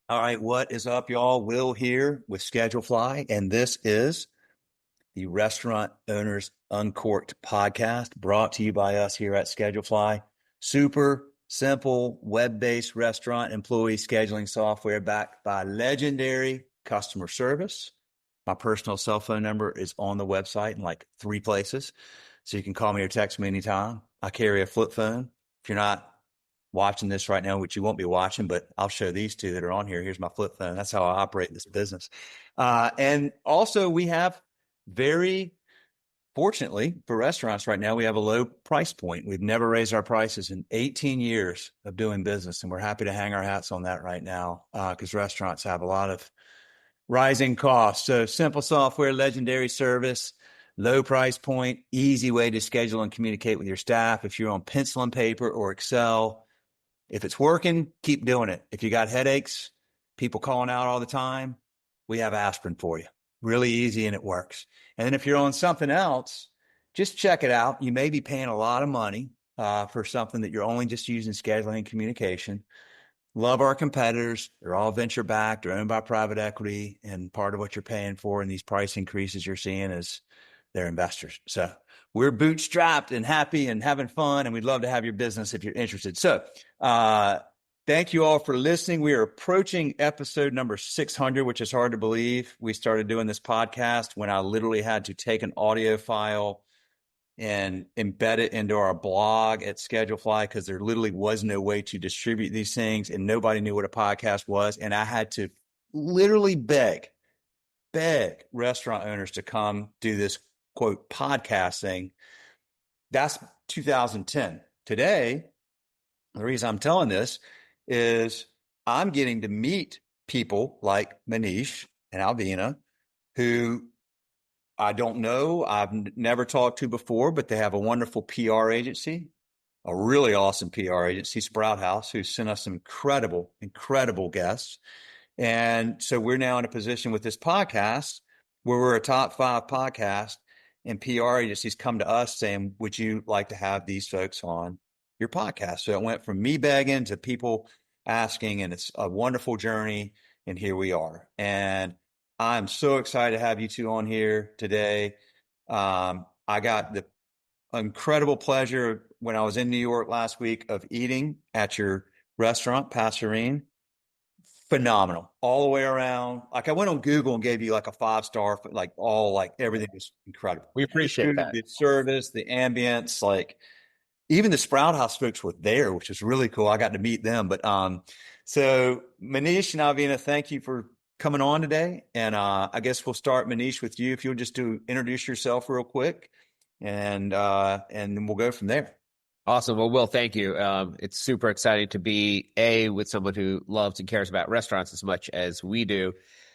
All right, what is up, y'all? Will here with Schedule Fly, and this is the Restaurant Owners Uncorked podcast brought to you by us here at Schedule Fly. Super simple web-based restaurant employee scheduling software backed by legendary customer service. My personal cell phone number is on the website in like 3 places, so you can call me or text me anytime. I carry a flip phone. If you're not watching this right now, which you won't be watching, but I'll show these two that are on here. Here's my flip phone. That's how I operate this business. And also we have very fortunately for restaurants right now, we have a low price point. We've never raised our prices in 18 years of doing business. And we're happy to hang our hats on that right now because restaurants have a lot of rising costs. So simple software, legendary service, low price point, easy way to schedule and communicate with your staff. If you're on pencil and paper or Excel, if it's working, keep doing it. If you got headaches, people calling out all the time, we have aspirin for you. Really easy and it works. And then if you're on something else, just check it out. You may be paying a lot of money for something that you're only just using scheduling and communication. Love our competitors. They're all venture backed. They're owned by private equity. And part of what you're paying for in these price increases you're seeing is their investors. So we're bootstrapped and happy and having fun, and we'd love to have your business if you're interested. So thank you all for listening. We are approaching episode number 600, which is hard to believe. We started doing this podcast when I literally had to take an audio file and embed it into our blog at Schedulefly because there literally was no way to distribute these things and nobody knew what a podcast was. And I had to literally beg restaurant owners to come do this quote podcast thing. That's 2010. Today, the reason I'm telling this is I'm getting to meet people like Maneesh and Alvina who I don't know, I've never talked to before, but they have a wonderful PR agency, a really awesome PR agency, Sprout House, who sent us some incredible guests. And so we're now in a position with this podcast where we're a top 5 podcast, and PR agencies come to us saying, would you like to have these folks on your podcast? So it went from me begging to people asking, and it's a wonderful journey. And here we are. And I'm so excited to have you two on here today. I got the incredible pleasure when I was in New York last week of eating at your restaurant, Passerine. Phenomenal all the way around. Like I went on Google and gave you like a 5-star, like everything was incredible. We appreciate that. The service, the ambience, like even the Sprout House folks were there, which was really cool. I got to meet them. But so Maneesh and Alvina, thank you for coming on today. And I guess we'll start, Maneesh, with you. If you'll just introduce yourself real quick, and then we'll go from there. Awesome. Well, Will, thank you. It's super exciting to be with someone who loves and cares about restaurants as much as we do,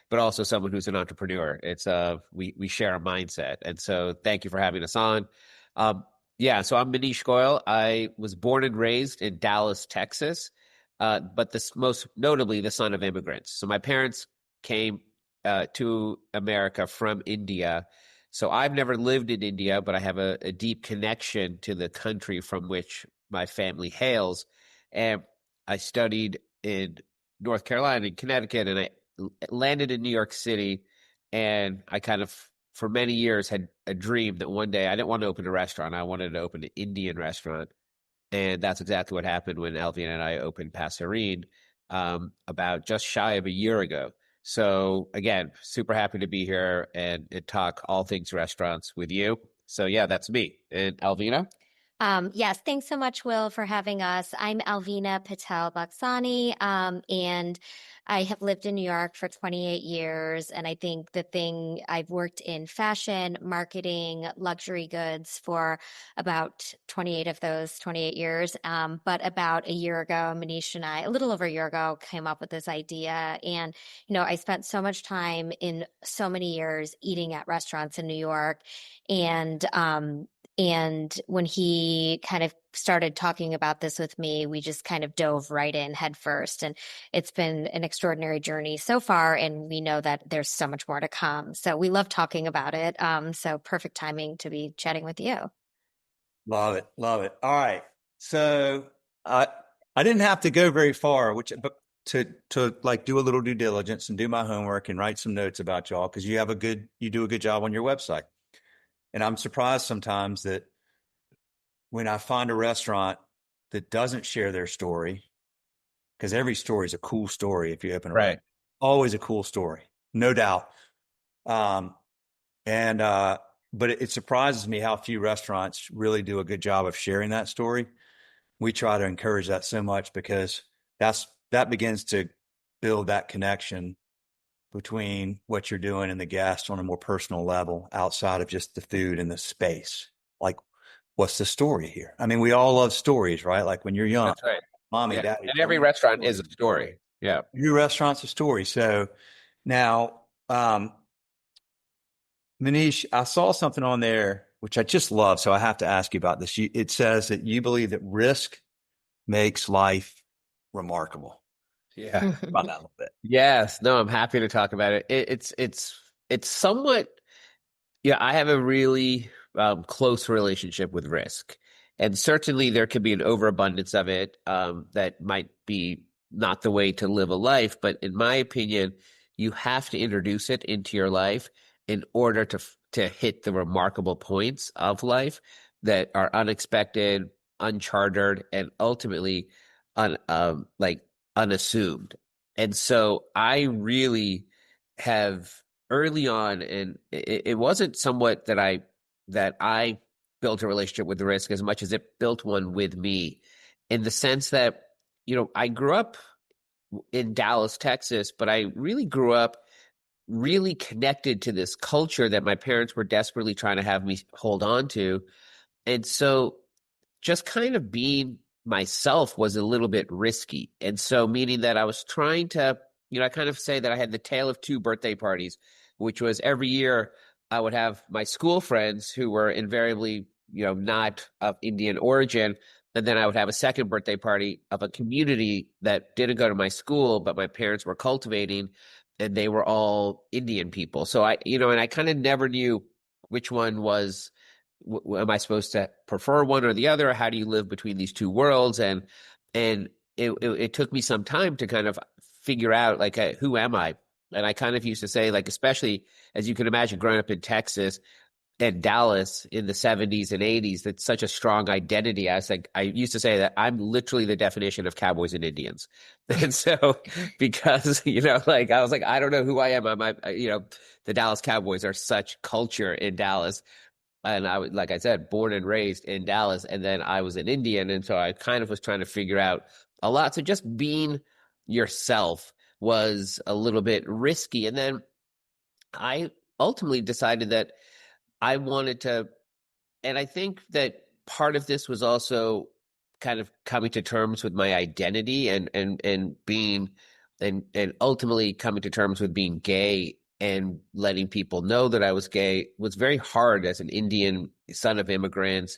but also someone who's an entrepreneur. It's we share a mindset, and so thank you for having us on. So I'm Maneesh Goyal. I was born and raised in Dallas, Texas, but most notably the son of immigrants. So my parents came to America from India. So I've never lived in India, but I have a deep connection to the country from which my family hails. And I studied in North Carolina and Connecticut, and I landed in New York City. And I kind of, for many years, had a dream that one day I didn't want to open a restaurant. I wanted to open an Indian restaurant. And that's exactly what happened when Alvina and I opened Passerine about just shy of a year ago. So again, super happy to be here and talk all things restaurants with you. So yeah, that's me. And Alvina? Yes, thanks so much, Will, for having us. I'm Alvina Patel Buxani, and I have lived in New York for 28 years. And I think I've worked in fashion, marketing, luxury goods for about 28 of those 28 years. But about a year ago, Maneesh and I, a little over a year ago, came up with this idea. And, I spent so much time in so many years eating at restaurants in New York. And when he kind of started talking about this with me, we just kind of dove right in head first. And it's been an extraordinary journey so far. And we know that there's so much more to come. So we love talking about it. So perfect timing to be chatting with you. Love it. Love it. All right. So I didn't have to go very far, but to like do a little due diligence and do my homework and write some notes about y'all because you do a good job on your website. And I'm surprised sometimes that when I find a restaurant that doesn't share their story, because every story is a cool story if you open a restaurant. Always a cool story, no doubt. But it surprises me how few restaurants really do a good job of sharing that story. We try to encourage that so much because that begins to build that connection between what you're doing and the guest on a more personal level outside of just the food and the space. Like, what's the story here? I mean, we all love stories, right? Like when you're young, That's right. mommy, Yeah. daddy. And every restaurant is a story. Yeah. Every restaurant's a story. So now, Maneesh, I saw something on there, which I just love. So I have to ask you about this. It says that you believe that risk makes life remarkable. Yeah. About that a little bit. Yes. No, I'm happy to talk about it. It's somewhat, yeah, I have a really close relationship with risk. And certainly there could be an overabundance of it that might be not the way to live a life. But in my opinion, you have to introduce it into your life in order to hit the remarkable points of life that are unexpected, unchartered, and ultimately unassumed. And so I really have early on, and it wasn't somewhat that I built a relationship with the risk as much as it built one with me, in the sense that, I grew up in Dallas, Texas, but I really grew up really connected to this culture that my parents were desperately trying to have me hold on to. And so just kind of being myself was a little bit risky. And so meaning that I was trying to, I kind of say that I had the tale of two birthday parties, which was every year I would have my school friends who were invariably, not of Indian origin. And then I would have a second birthday party of a community that didn't go to my school, but my parents were cultivating, and they were all Indian people. So and I kind of never knew which one was, am I supposed to prefer one or the other? How do you live between these two worlds? And it took me some time to kind of figure out, like, who am I? And I kind of used to say, like, especially as you can imagine, growing up in Texas and Dallas in the 70s and 80s, that's such a strong identity. I used to say that I'm literally the definition of cowboys and Indians. And so because, I was like, I don't know who I am. The Dallas Cowboys are such culture in Dallas. And I was, like I said, born and raised in Dallas, and then I was an Indian. And so I kind of was trying to figure out a lot. So just being yourself was a little bit risky. And then I ultimately decided that I wanted to, and I think that part of this was also kind of coming to terms with my identity and being, and ultimately coming to terms with being gay and letting people know that I was gay was very hard as an Indian son of immigrants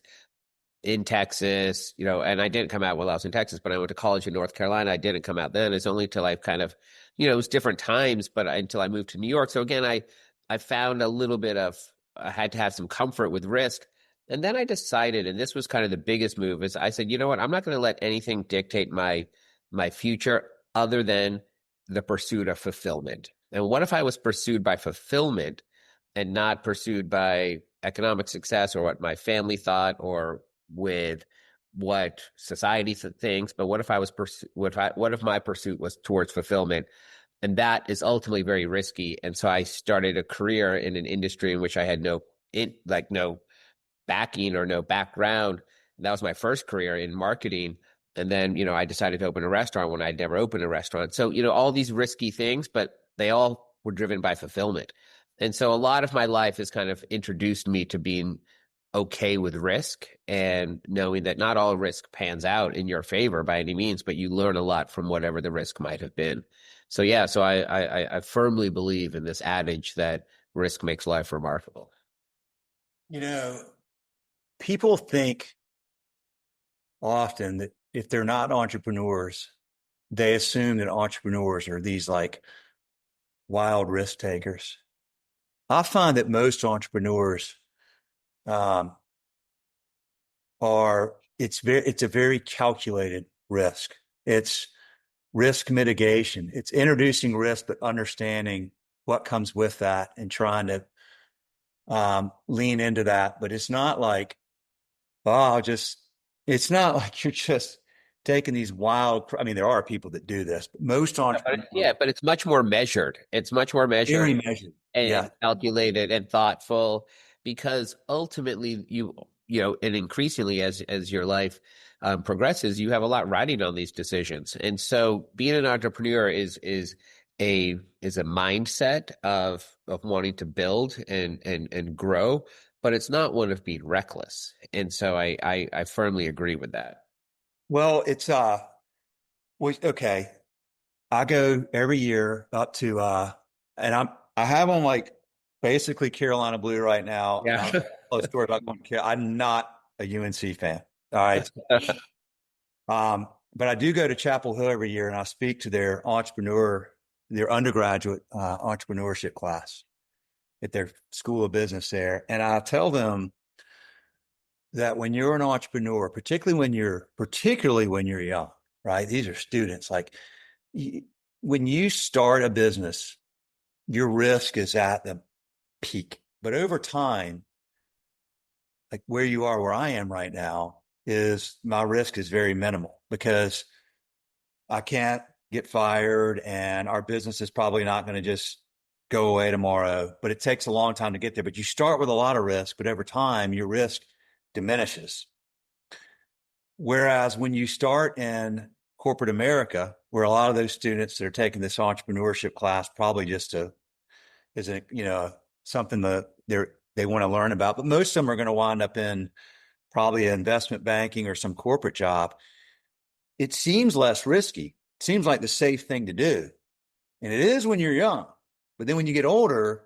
in Texas, and I didn't come out while I was in Texas, but I went to college in North Carolina. I didn't come out then. It's only till I kind of, it was different times, but until I moved to New York. So again, I found a little bit of, I had to have some comfort with risk. And then I decided, and this was kind of the biggest move, is I said, you know what, I'm not going to let anything dictate my future other than the pursuit of fulfillment. And what if I was pursued by fulfillment and not pursued by economic success or what my family thought or with what society thinks? But what if I was what if my pursuit was towards fulfillment? And that is ultimately very risky. And so I started a career in an industry in which I had no backing or no background. And that was my first career in marketing. And then, I decided to open a restaurant when I'd never opened a restaurant. So, all these risky things, but they all were driven by fulfillment. And so a lot of my life has kind of introduced me to being okay with risk and knowing that not all risk pans out in your favor by any means, but you learn a lot from whatever the risk might have been. So yeah, so I firmly believe in this adage that risk makes life remarkable. People think often that if they're not entrepreneurs, they assume that entrepreneurs are these like wild risk takers. I find that most entrepreneurs it's a very calculated risk. It's risk mitigation. It's introducing risk, but understanding what comes with that and trying to lean into that. But it's not like, it's not like you're just taking these wild, I mean, there are people that do this, but most entrepreneurs. But it's much more measured. It's much more measured. Very measured. And calculated and thoughtful, because ultimately you know, and increasingly as your life progresses, you have a lot riding on these decisions. And so being an entrepreneur is a mindset of wanting to build and grow, but it's not one of being reckless. And so I firmly agree with that. Well, it's okay. I go every year up to and I have on like basically Carolina Blue right now. Yeah. I'm not a UNC fan. All right. But I do go to Chapel Hill every year and I speak to their undergraduate entrepreneurship class at their school of business there. And I tell them that when you're an entrepreneur, particularly when you're young, right? These are students. Like when you start a business, your risk is at the peak. But over time, like where you are, where I am right now, is my risk is very minimal because I can't get fired and our business is probably not going to just go away tomorrow, but it takes a long time to get there. But you start with a lot of risk, but over time, your risk diminishes. Whereas when you start in corporate America, where a lot of those students that are taking this entrepreneurship class probably just something that they want to learn about, but most of them are going to wind up in probably investment banking or some corporate job. It seems less risky. It seems like the safe thing to do. And it is when you're young. But then when you get older,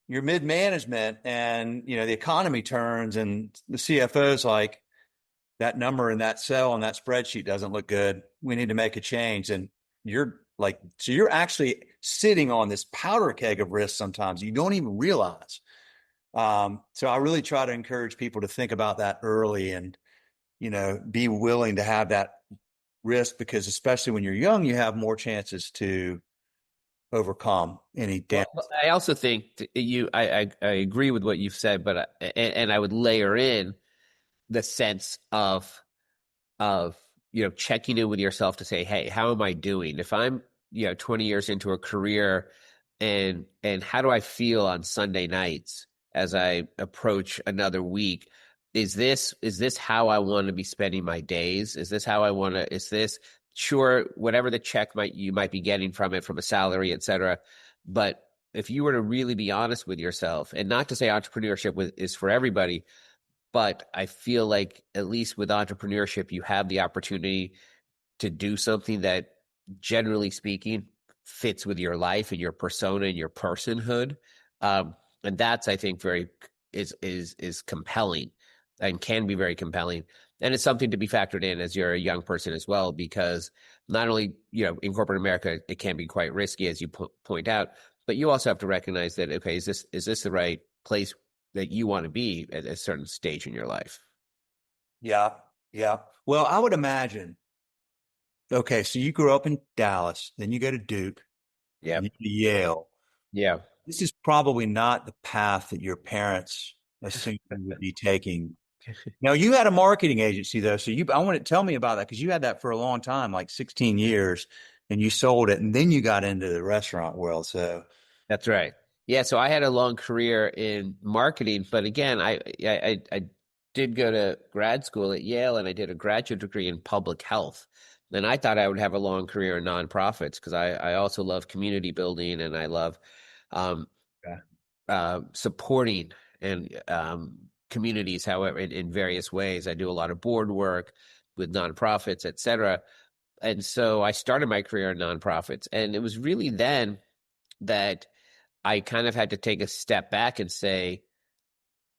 you're mid-management and, the economy turns and the CFO's like, that number in that cell on that spreadsheet doesn't look good. We need to make a change. And you're actually sitting on this powder keg of risk sometimes you don't even realize. So I really try to encourage people to think about that early and, be willing to have that risk, because especially when you're young, you have more chances to overcome any damage. Well, I also think I agree with what you've said, but I would layer in the sense of checking in with yourself to say, hey, how am I doing? If I'm 20 years into a career, and how do I feel on Sunday nights as I approach another week? Is this how I want to be spending my days? Is this how I want to? Is this sure? Whatever the check you might be getting from it, from a salary, et cetera. But if you were to really be honest with yourself, and not to say entrepreneurship is for everybody, but I feel like at least with entrepreneurship, you have the opportunity to do something that, generally speaking, fits with your life and your persona and your personhood. And that's, I think, is compelling and can be very compelling. And it's something to be factored in as you're a young person as well, because not only, in corporate America, it can be quite risky, as you point out, but you also have to recognize that, okay, is this the right place that you want to be at a certain stage in your life? Yeah. Yeah. Well, I would imagine, okay, so you grew up in Dallas, then you go to Duke, yeah, to Yale. Yeah. This is probably not the path that your parents assumed you would be taking. Now, you had a marketing agency, though, so I want to tell me about that, because you had that for a long time, like 16 years, and you sold it, and then you got into the restaurant world. So that's right. Yeah, so I had a long career in marketing, but again, I did go to grad school at Yale, and I did a graduate degree in public health. And I thought I would have a long career in nonprofits, because I also love community building, and I love supporting and communities, however, in various ways. I do a lot of board work with nonprofits, et cetera. And so I started my career in nonprofits, and it was really then that I kind of had to take a step back and say,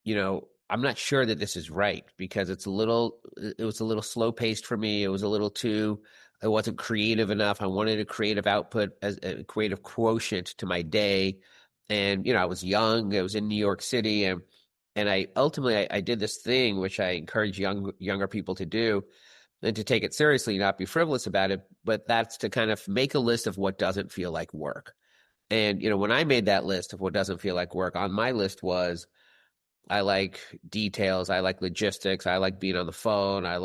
I'm not sure that this is right, because it was a little slow paced for me. It wasn't creative enough. I wanted a creative output, as a creative quotient to my day. And, I was young, I was in New York City, and I ultimately did this thing, which I encourage younger people to do, and to take it seriously, not be frivolous about it, but that's to kind of make a list of what doesn't feel like work. And, when I made that list of what doesn't feel like work, on my list was, I like details, I like logistics, I like being on the phone, I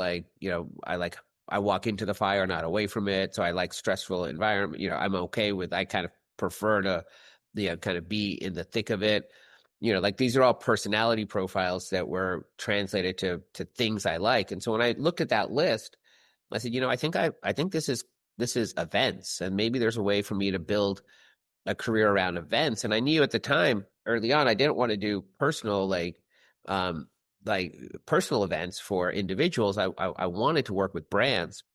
walk into the fire, not away from it. So I like stressful environment. I'm okay with, I kind of prefer to, kind of be in the thick of it. Like these are all personality profiles that were translated to things I like. And so when I looked at that list, I said, I think this is events, and maybe there's a way for me to build a career around events. And I knew at the time, early on, I didn't want to do personal, personal events for individuals. I wanted to work with brands.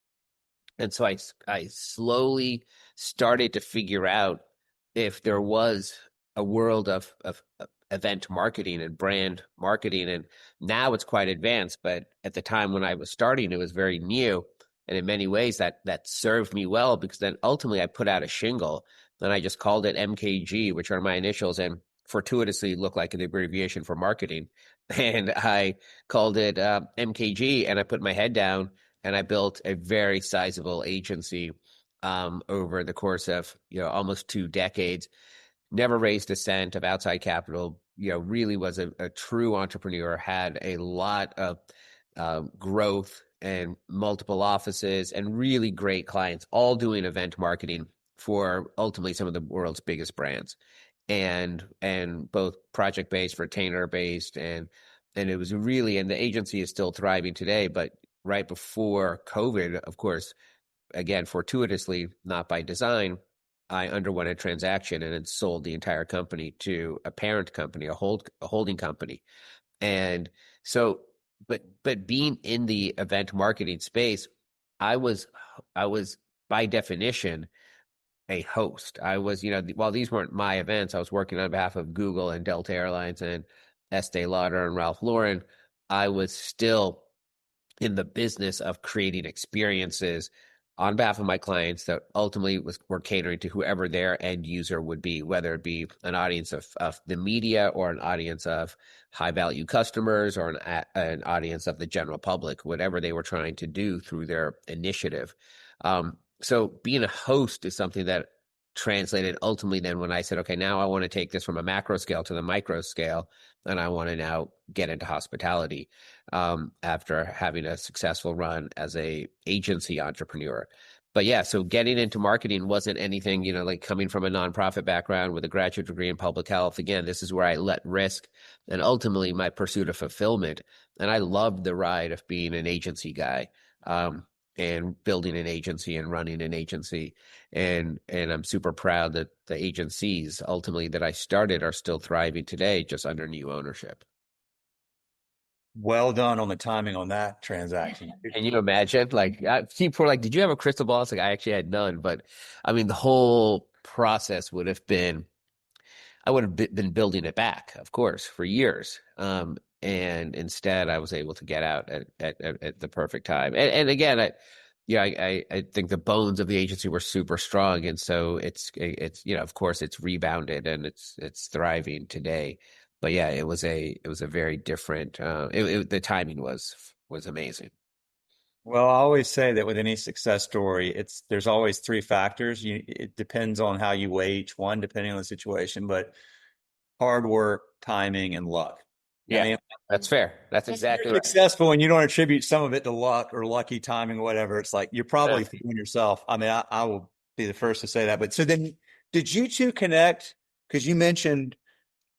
And so I slowly started to figure out if there was a world of event marketing and brand marketing. And now it's quite advanced, but at the time when I was starting, it was very new. And in many ways that served me well, because then ultimately I put out a shingle, and I just called it MKG, which are my initials and fortuitously look like an abbreviation for marketing. And I called it MKG, and I put my head down and I built a very sizable agency over the course of almost 2 decades. Never raised a cent of outside capital. Really was a true entrepreneur. Had a lot of growth and multiple offices and really great clients, all doing event marketing for ultimately some of the world's biggest brands, and both project based, retainer based, and it was really, and the agency is still thriving today. But right before COVID, of course, again, fortuitously, not by design, I underwent a transaction and had sold the entire company to a parent company, a holding company. And so, but being in the event marketing space, I was by definition a host. I was, while these weren't my events, I was working on behalf of Google and Delta Airlines and Estee Lauder and Ralph Lauren. I was still in the business of creating experiences on behalf of my clients that ultimately were catering to whoever their end user would be, whether it be an audience of the media or an audience of high value customers or an audience of the general public, whatever they were trying to do through their initiative. So being a host is something that translated ultimately then when I said, okay, now I want to take this from a macro scale to the micro scale, and I want to now get into hospitality after having a successful run as a agency entrepreneur. But yeah, so getting into marketing wasn't anything, like coming from a nonprofit background with a graduate degree in public health. Again, this is where I let risk and ultimately my pursuit of fulfillment. And I loved the ride of being an agency guy. And building an agency and running an agency. And I'm super proud that the agencies ultimately that I started are still thriving today, just under new ownership. Well done on the timing on that transaction. Can you imagine? People were like, did you have a crystal ball? It's like, I actually had none. But I mean, the whole process would have been, I would have been building it back, of course, for years. And instead, I was able to get out at the perfect time. And again, I think the bones of the agency were super strong, and so it's of course it's rebounded and it's thriving today. But yeah, it was a very different. The timing was amazing. Well, I always say that with any success story, there's always 3 factors. It depends on how you weigh each one, depending on the situation, but hard work, timing, and luck. Yeah, I mean, that's fair. That's exactly right. Successful when you don't attribute some of it to luck or lucky timing or whatever. It's like you're probably fooling yourself. I mean, I will be the first to say that. But so then, did you two connect? Because you mentioned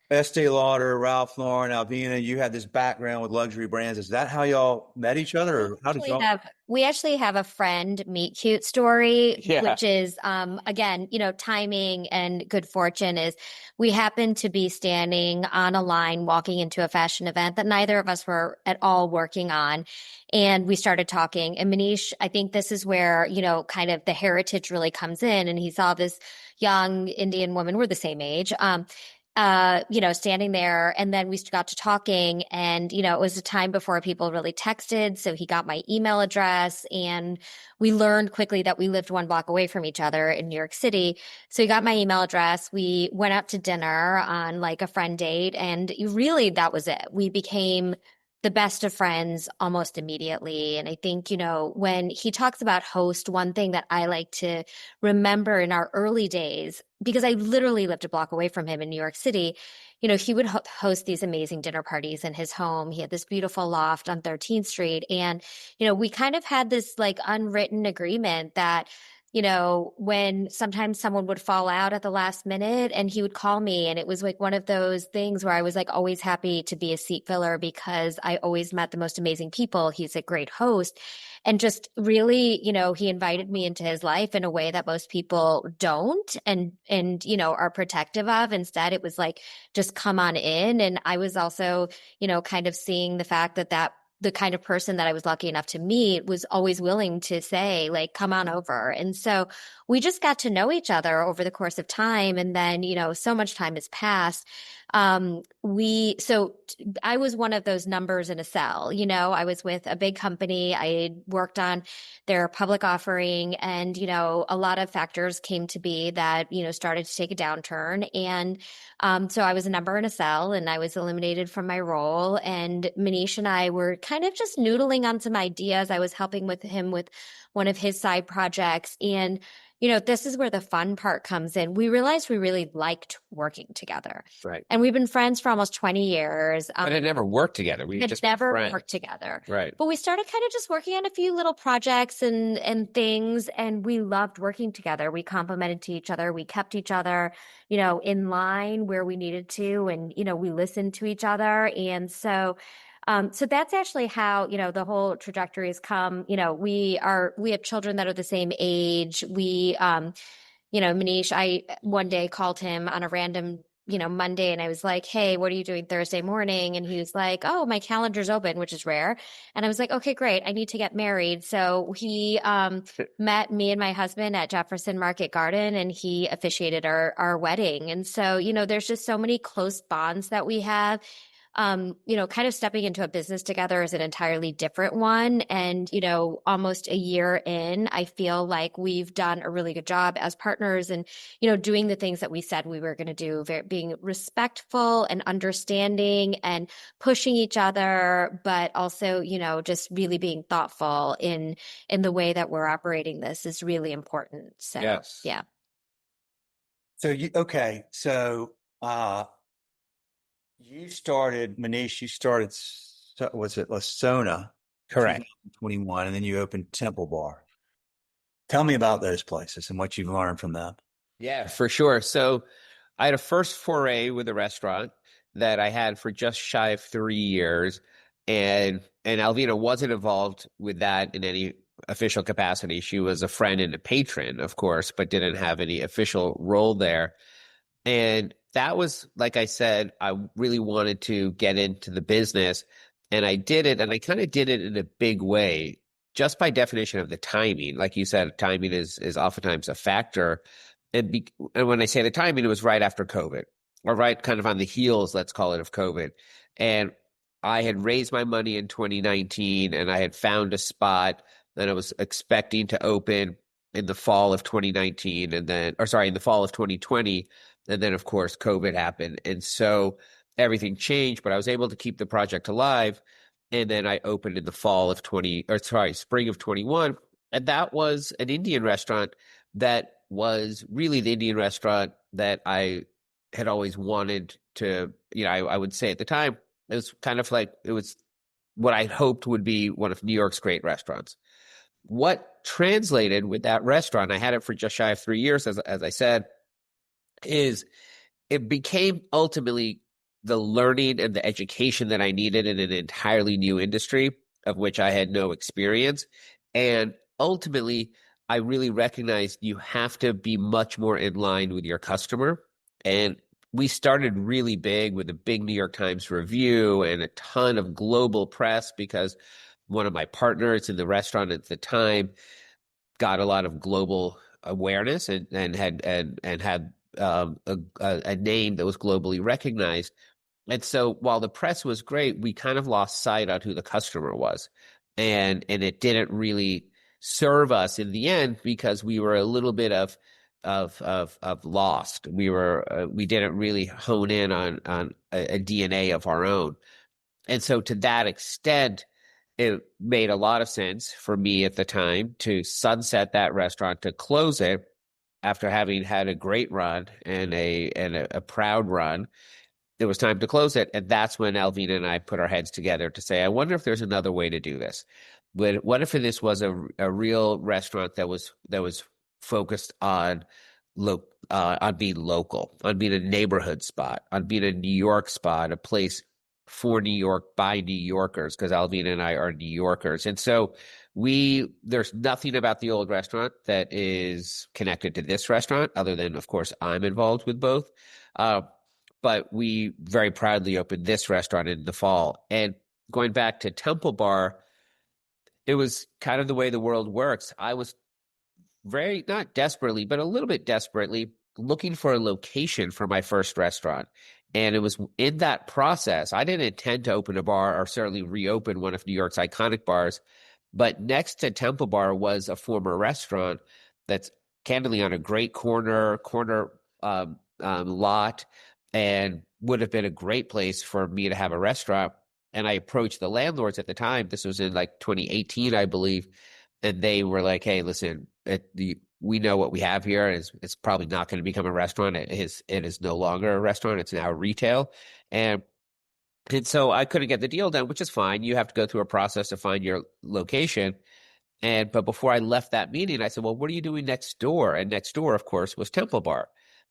Estee Lauder, Ralph Lauren, Alvina. You had this background with luxury brands. Is that how y'all met each other, or how did y'all? We actually have a friend meet cute story, Yeah. which is, again, timing and good fortune is we happened to be standing on a line walking into a fashion event that neither of us were at all working on. And we started talking. And Maneesh, I think this is where, kind of the heritage really comes in. And he saw this young Indian woman, we're the same age, standing there. And then we got to talking, and, it was a time before people really texted. So he got my email address, and we learned quickly that we lived 1 block away from each other in New York City. So he got my email address. We went out to dinner on like a friend date, and really that was it. We became the best of friends almost immediately. And I think, when he talks about host, one thing that I like to remember in our early days, because I literally lived a block away from him in New York City, he would host these amazing dinner parties in his home. He had this beautiful loft on 13th Street. And, we kind of had this like unwritten agreement that when sometimes someone would fall out at the last minute and he would call me, and it was like one of those things where I was like always happy to be a seat filler because I always met the most amazing people. He's a great host. And just really, he invited me into his life in a way that most people don't and are protective of. Instead, it was like, just come on in. And I was also, kind of seeing the fact that the kind of person that I was lucky enough to meet was always willing to say, like, come on over. And so we just got to know each other over the course of time. And then, so much time has passed. I was one of those numbers in a cell. I was with a big company. I worked on their public offering, and, a lot of factors came to be that, started to take a downturn. And so I was a number in a cell, and I was eliminated from my role. And Maneesh and I were kind of just noodling on some ideas. I was helping with him with one of his side projects. And this is where the fun part comes in. We realized we really liked working together. Right. And we've been friends for almost 20 years. But had never worked together. We had just never friends. worked together. Right. But we started kind of just working on a few little projects and things, and we loved working together. We complemented to each other. We kept each other, in line where we needed to, and, we listened to each other. And so that's actually how, the whole trajectory has come. We have children that are the same age. Maneesh, I one day called him on a random, Monday, and I was like, hey, what are you doing Thursday morning? And he was like, oh, my calendar's open, which is rare. And I was like, okay, great. I need to get married. So he met me and my husband at Jefferson Market Garden, and he officiated our wedding. And so, there's just so many close bonds that we have. Kind of stepping into a business together is an entirely different one. And, almost a year in, I feel like we've done a really good job as partners and, doing the things that we said we were going to do, being respectful and understanding and pushing each other, but also, just really being thoughtful in the way that we're operating this is really important. So, yes. Yeah. So Maneesh, was it Lasona? Correct. 2021, and then you opened Temple Bar. Tell me about those places and what you've learned from them. Yeah, for sure. So I had a first foray with a restaurant that I had for just shy of 3 years. And Alvina wasn't involved with that in any official capacity. She was a friend and a patron, of course, but didn't have any official role there. And that was, like I said, I really wanted to get into the business, and I did it, and I kind of did it in a big way, just by definition of the timing. Like you said, timing is oftentimes a factor. And when I say the timing, it was right after COVID, or right kind of on the heels, let's call it, of COVID. And I had raised my money in 2019, and I had found a spot that I was expecting to open in the fall of 2019, in the fall of 2020. And then, of course, COVID happened. And so everything changed, but I was able to keep the project alive. And then I opened in the spring of 21. And that was an Indian restaurant that was really the Indian restaurant that I had always wanted to, I would say at the time, it was kind of like, it was what I hoped would be one of New York's great restaurants. What translated with that restaurant, I had it for just shy of 3 years, as I said, is it became ultimately the learning and the education that I needed in an entirely new industry of which I had no experience. And ultimately, I really recognized you have to be much more in line with your customer. And we started really big with a big New York Times review and a ton of global press, because one of my partners in the restaurant at the time got a lot of global awareness and had a name that was globally recognized. And so while the press was great, we kind of lost sight on who the customer was. And it didn't really serve us in the end, because we were a little bit of lost. We didn't really hone in on a DNA of our own. And so to that extent, it made a lot of sense for me at the time to sunset that restaurant, to close it after having had a great run and a proud run. It was time to close it. And that's when Alvina and I put our heads together to say, I wonder if there's another way to do this. But what if this was a real restaurant that was focused on being local, on being a neighborhood spot, on being a New York spot, a place for New York by New Yorkers, because Alvina and I are New Yorkers. And so there's nothing about the old restaurant that is connected to this restaurant, other than, of course, I'm involved with both. But we very proudly opened this restaurant in the fall. And going back to Temple Bar, it was kind of the way the world works. I was very, not desperately, but a little bit desperately looking for a location for my first restaurant. And it was in that process. I didn't intend to open a bar or certainly reopen one of New York's iconic bars. But next to Temple Bar was a former restaurant that's candidly on a great corner lot, and would have been a great place for me to have a restaurant. And I approached the landlords at the time. This was in like 2018, I believe. And they were like, hey, listen, we know what we have here. It's probably not going to become a restaurant. It is no longer a restaurant. It's now retail. And so I couldn't get the deal done, which is fine. You have to go through a process to find your location. But before I left that meeting, I said, well, what are you doing next door? And next door, of course, was Temple Bar.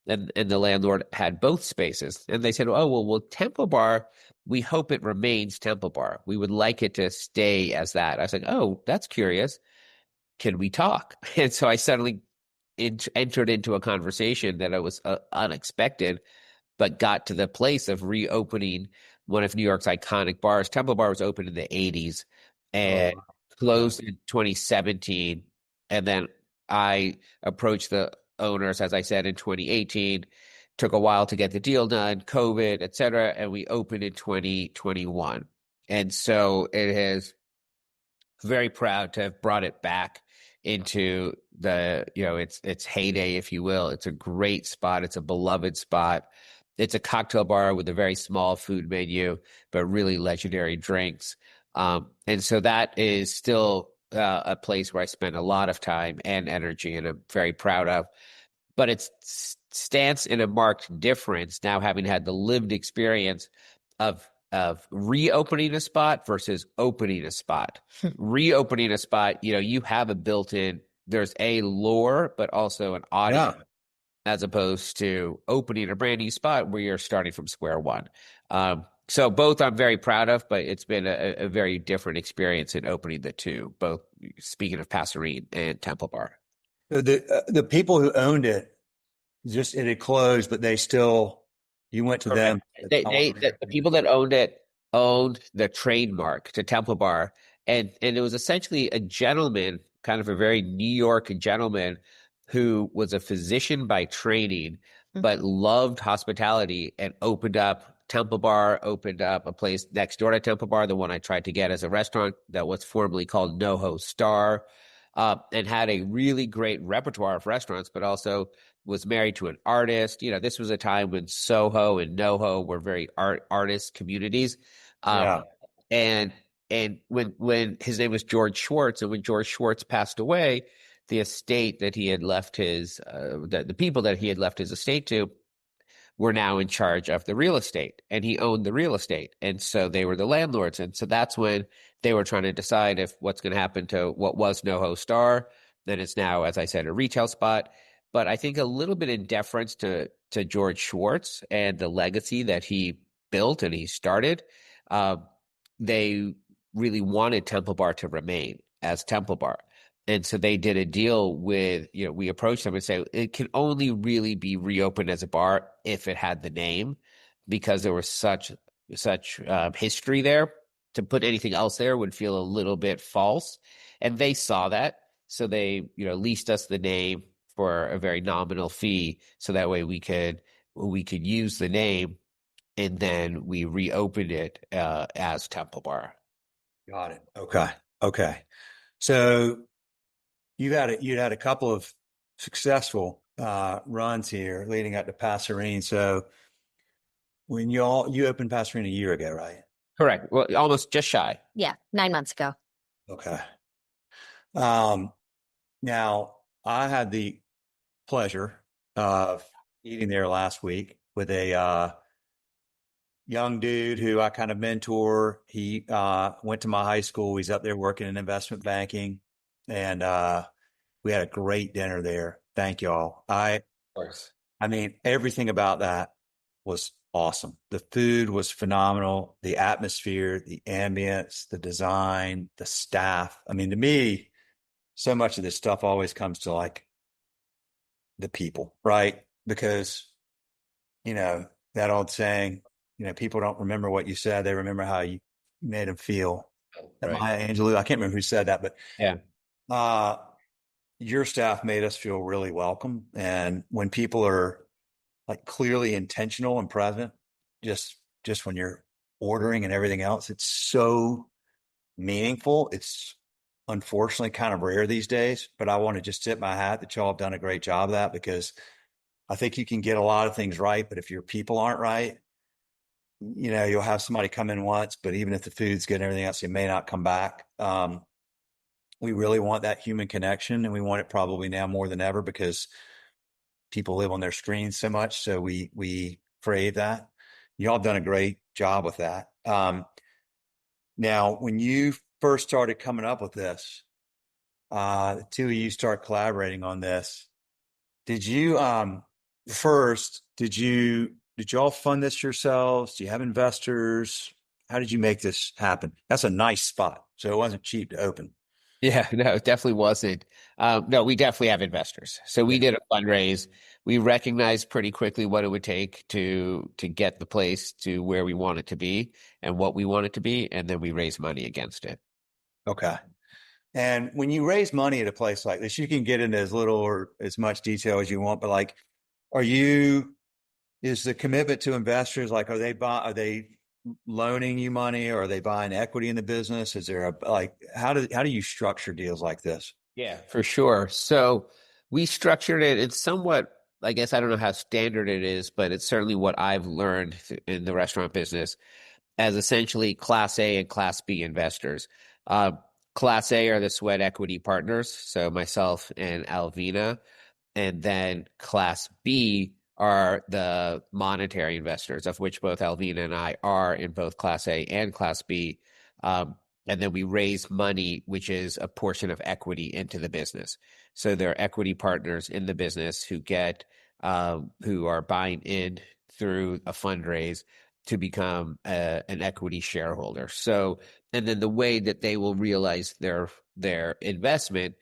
And the landlord had both spaces. And they said, oh, well, Temple Bar, we hope it remains Temple Bar. We would like it to stay as that. I was like, oh, that's curious. Can we talk? And so I suddenly entered into a conversation that was unexpected, but got to the place of reopening one of New York's iconic bars. Temple Bar was opened in the 80s and closed in 2017. And then I approached the owners, as I said, in 2018. Took a while to get the deal done, COVID, et cetera, and we opened in 2021. And so it is very proud to have brought it back into the, its heyday, if you will. It's a great spot. It's a beloved spot. It's a cocktail bar with a very small food menu, but really legendary drinks. And so that is still a place where I spend a lot of time and energy, and I'm very proud of. But it stands in a marked difference now, having had the lived experience of reopening a spot versus opening a spot. Reopening a spot, you have a built-in, there's a lore, but also an audience, as opposed to opening a brand new spot where you're starting from square one. So both I'm very proud of, but it's been a very different experience in opening the two, both speaking of Passerine and Temple Bar. The people who owned it, it had closed, but you went to them. The people that owned it owned the trademark to Temple Bar. And it was essentially a gentleman, kind of a very New York gentleman, who was a physician by training, but loved hospitality and opened up Temple Bar, opened up a place next door to Temple Bar, the one I tried to get as a restaurant that was formerly called NoHo Star, and had a really great repertoire of restaurants, but also was married to an artist. This was a time when Soho and NoHo were very artist communities. And when his name was George Schwartz, and when George Schwartz passed away, the estate that he had left the people that he had left his estate to were now in charge of the real estate, and he owned the real estate. And so they were the landlords. And so that's when they were trying to decide if what's going to happen to what was NoHo Star. Then it's now, as I said, a retail spot. But I think a little bit in deference to George Schwartz and the legacy that he built and he started, they really wanted Temple Bar to remain as Temple Bar. And so they did a deal with, we approached them and said, it can only really be reopened as a bar if it had the name, because there was such history there. To put anything else there would feel a little bit false. And they saw that. So they, leased us the name for a very nominal fee. So that way we could use the name, and then we reopened it as Temple Bar. Got it. Okay. So you had a couple of successful runs here leading up to Passerine. So when you opened Passerine a year ago, right? Correct. Well, almost just shy. Yeah, 9 months ago. Okay. Now, I had the pleasure of eating there last week with a young dude who I kind of mentor. He went to my high school. He's up there working in investment banking, and we had a great dinner there. Thank y'all. Of course. I mean, everything about that was awesome. The food was phenomenal. The atmosphere, the ambience, the design, the staff. I mean, to me, so much of this stuff always comes to like the people, right? Because, that old saying, people don't remember what you said. They remember how you made them feel. Right. Maya Angelou, I can't remember who said that, but Yeah. Your staff made us feel really welcome. And when people are like clearly intentional and present, just when you're ordering and everything else, it's so meaningful. It's unfortunately kind of rare these days, but I want to just tip my hat that y'all have done a great job of that, because I think you can get a lot of things right, but if your people aren't right, you'll have somebody come in once, but even if the food's good and everything else, you may not come back. We really want that human connection, and we want it probably now more than ever because people live on their screens so much. So we crave that. Y'all done a great job with that. Now, when you first started coming up with this, the two of you start collaborating on this. Did you did y'all fund this yourselves? Do you have investors? How did you make this happen? That's a nice spot. So it wasn't cheap to open. Yeah, no, it definitely wasn't. No, we definitely have investors. So we did a fundraise. We recognized pretty quickly what it would take to get the place to where we want it to be and what we want it to be, and then we raised money against it. Okay. And when you raise money at a place like this, you can get into as little or as much detail as you want, but like, is the commitment to investors, like, are they loaning you money, or are they buying equity in the business? Is there how do you structure deals like this? Yeah, for sure. So we structured it. It's somewhat, I guess, I don't know how standard it is, but it's certainly what I've learned in the restaurant business as essentially Class A and Class B investors. Class A are the sweat equity partners, so myself and Alvina, and then Class B are the monetary investors, of which both Alvina and I are in both Class A and Class B. And then we raise money, which is a portion of equity into the business. So there are equity partners in the business who who are buying in through a fundraise to become an equity shareholder. So, and then the way that they will realize their investment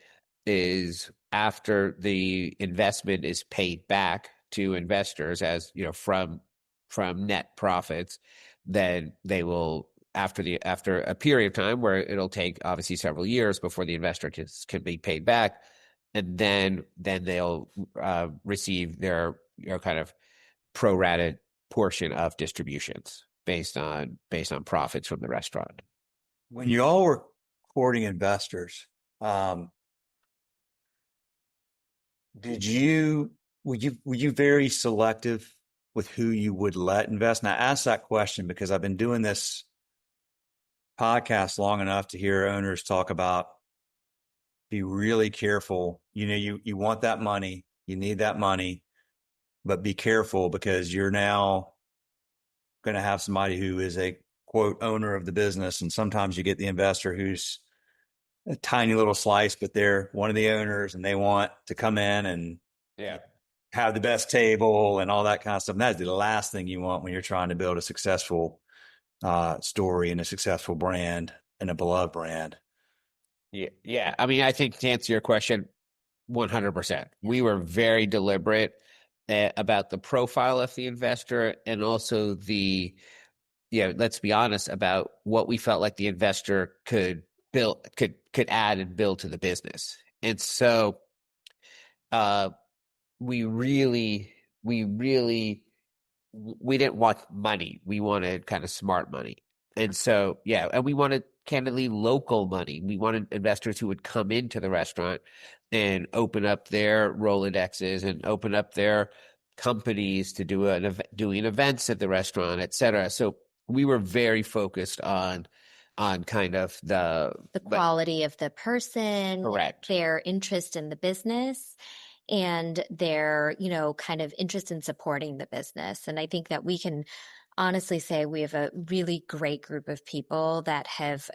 is after the investment is paid back to investors as from net profits, then they will after a period of time where it'll take obviously several years before the investor can be paid back, and then they'll receive their kind of prorated portion of distributions based on profits from the restaurant. When you all were courting investors, were you very selective with who you would let invest? And I ask that question because I've been doing this podcast long enough to hear owners talk about, be really careful. You want that money, you need that money, but be careful because you're now going to have somebody who is a quote owner of the business. And sometimes you get the investor who's a tiny little slice, but they're one of the owners and they want to come in and have the best table and all that kind of stuff. And that's the last thing you want when you're trying to build a successful story and a successful brand and a beloved brand. Yeah. I mean, I think to answer your question, 100%. We were very deliberate about the profile of the investor, and also let's be honest about what we felt like the investor could add and build to the business. And so we didn't want money. We wanted kind of smart money. And so, and we wanted candidly local money. We wanted investors who would come into the restaurant and open up their Rolodexes and open up their companies to doing events at the restaurant, et cetera. So we were very focused on kind of the quality of the person, correct, their interest in the business, and their, kind of interest in supporting the business. And I think that we can honestly say we have a really great group of people that have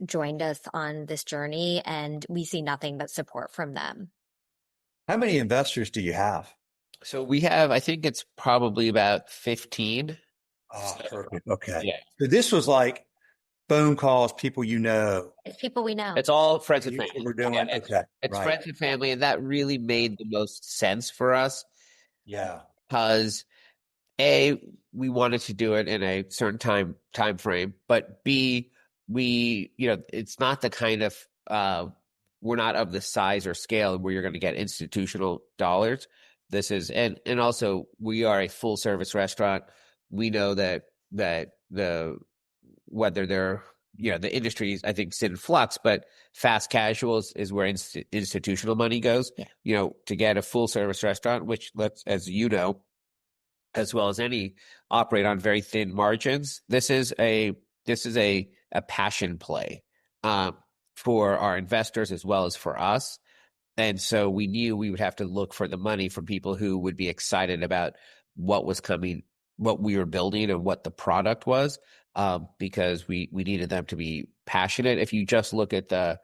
joined us on this journey, and we see nothing but support from them. How many investors do you have? So we have, I think it's probably about 15. Oh, perfect. Okay. Yeah. So this was like phone calls, people you know. It's people we know. It's all friends and What family. we're doing. Yeah, Okay. it's Right. friends and family, and that really made the most sense for us. Yeah. Because A, we wanted to do it in a certain time frame, but B, we, it's not the kind of we're not of the size or scale where you're going to get institutional dollars. This is and also we are a full service restaurant. We know that the whether they're the industry I think is in flux, but fast casuals is where institutional money goes. Yeah. To get a full service restaurant, which as well as any, operate on very thin margins. This is a passion play for our investors as well as for us. And so we knew we would have to look for the money from people who would be excited about what was coming, what we were building, and what the product was, because we needed them to be passionate. If you just look at the